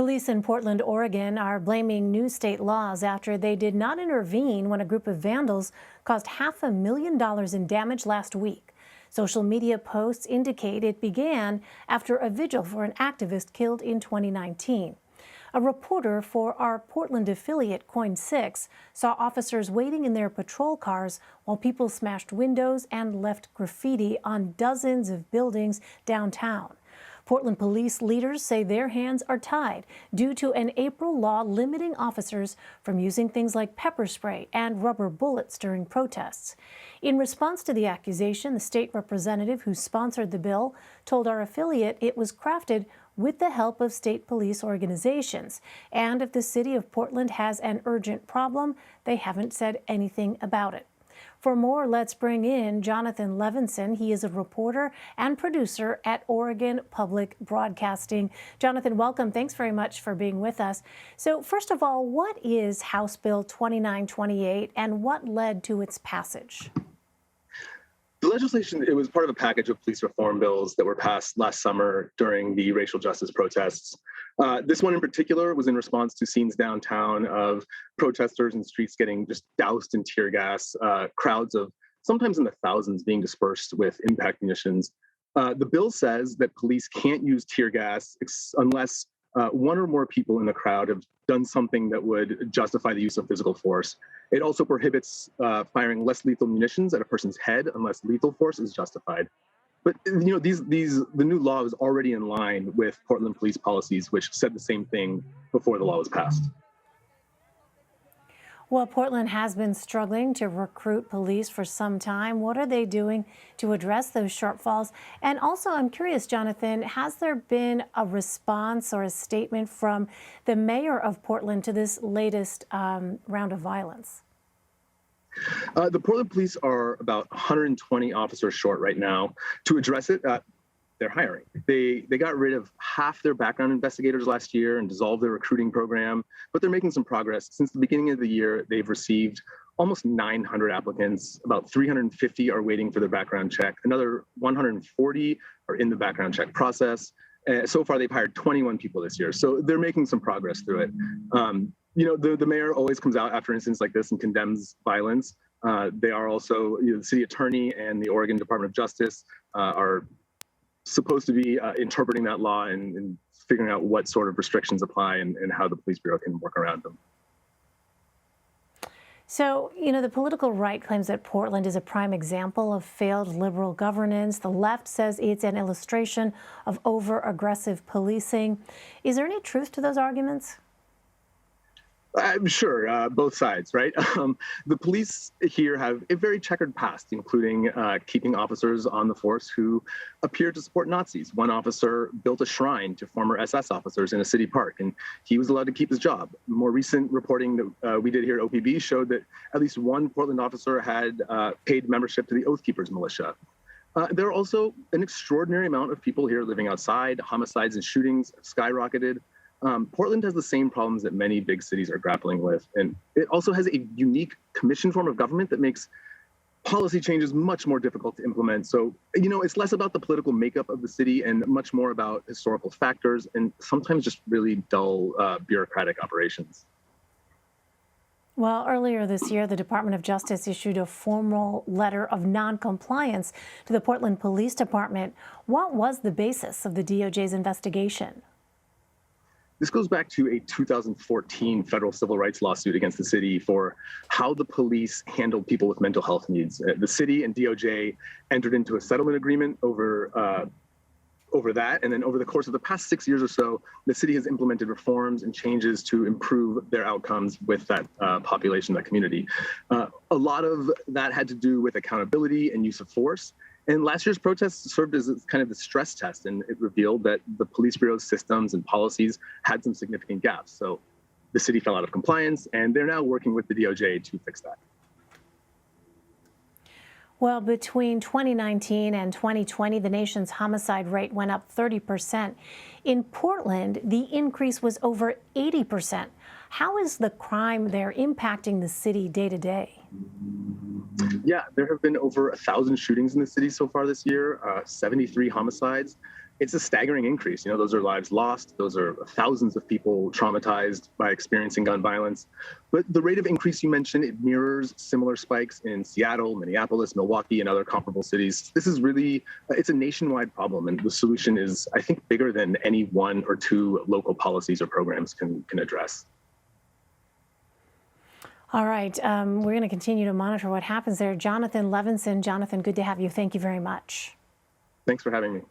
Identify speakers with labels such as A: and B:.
A: Police in Portland, Oregon are blaming new state laws after they did not intervene when a group of vandals caused $500,000 in damage last week. Social media posts indicate it began after a vigil for an activist killed in 2019. A reporter for our Portland affiliate, Coin 6, saw officers waiting in their patrol cars while people smashed windows and left graffiti on dozens of buildings downtown. Portland police leaders say their hands are tied due to an April law limiting officers from using things like pepper spray and rubber bullets during protests. In response to the accusation, the state representative who sponsored the bill told our affiliate it was crafted with the help of state police organizations. And if the city of Portland has an urgent problem, they haven't said anything about it. For more, let's bring in Jonathan Levinson. He is a reporter and producer at Oregon Public Broadcasting. Jonathan, welcome. Thanks very much for being with us. So first of all, what is House Bill 2928 and what led to its passage?
B: The legislation, it was part of a package of police reform bills that were passed last summer during the racial justice protests. This one in particular was in response to scenes downtown of protesters in streets getting just doused in tear gas, crowds of sometimes in the thousands being dispersed with impact munitions. The bill says that police can't use tear gas unless one or more people in the crowd have done something that would justify the use of physical force. It also prohibits firing less lethal munitions at a person's head unless lethal force is justified. But you know, the new law is already in line with Portland police policies, which said the same thing before the law was passed.
A: Well, Portland has been struggling to recruit police for some time. What are they doing to address those shortfalls? And also, I'm curious, Jonathan, has there been a response or a statement from the mayor of Portland to this latest round of violence?
B: The Portland police are about 120 officers short right now. To address it, they're hiring. They got rid of half their background investigators last year and dissolved their recruiting program, but they're making some progress. Since the beginning of the year, they've received almost 900 applicants. About 350 are waiting for their background check. Another 140 are in the background check process. So far, they've hired 21 people this year. So they're making some progress through it. You know, the mayor always comes out after incidents like this and condemns violence. They are also, the city attorney and the Oregon Department of Justice are supposed to be interpreting that law and figuring out what sort of restrictions apply and how the police bureau can work around them.
A: So, you know, the political right claims that Portland is a prime example of failed liberal governance. The left says it's an illustration of over-aggressive policing. Is there any truth to those arguments?
B: I'm sure, both sides, right? The police here have a very checkered past, including keeping officers on the force who appear to support Nazis. One officer built a shrine to former SS officers in a city park, and he was allowed to keep his job. More recent reporting that we did here at OPB showed that at least one Portland officer had paid membership to the Oath Keepers militia. There are also an extraordinary amount of people here living outside. Homicides and shootings have skyrocketed. Portland has the same problems that many big cities are grappling with, and it also has a unique commission form of government that makes policy changes much more difficult to implement. So, you know, it's less about the political makeup of the city and much more about historical factors and sometimes just really dull bureaucratic operations.
A: Well, earlier this year, the Department of Justice issued a formal letter of non-compliance to the Portland Police Department. What was the basis of the DOJ's investigation?
B: This goes back to a 2014 federal civil rights lawsuit against the city for how the police handled people with mental health needs. The city and DOJ entered into a settlement agreement over that, and then over the course of the past 6 years or so, the city has implemented reforms and changes to improve their outcomes with that population, that community. A lot of that had to do with accountability and use of force. And last year's protests served as kind of the stress test, and it revealed that the police bureau's systems and policies had some significant gaps. So the city fell out of compliance, and they're now working with the DOJ to fix that.
A: Well, between 2019 and 2020, the nation's homicide rate went up 30%. In Portland, the increase was over 80%. How is the crime there impacting the city day to day?
B: Yeah, there have been over 1,000 shootings in the city so far this year, 73 homicides. it's a staggering increase. Those are lives lost. Those are thousands of people traumatized by experiencing gun violence. But the rate of increase you mentioned, it mirrors similar spikes in Seattle, Minneapolis, Milwaukee, and other comparable cities. This is really, it's a nationwide problem. And the solution is, I think, bigger than any one or two local policies or programs can address.
A: All right, we're going to continue to monitor what happens there. Jonathan Levinson. Jonathan, good to have you. Thank you very much.
B: Thanks for having me.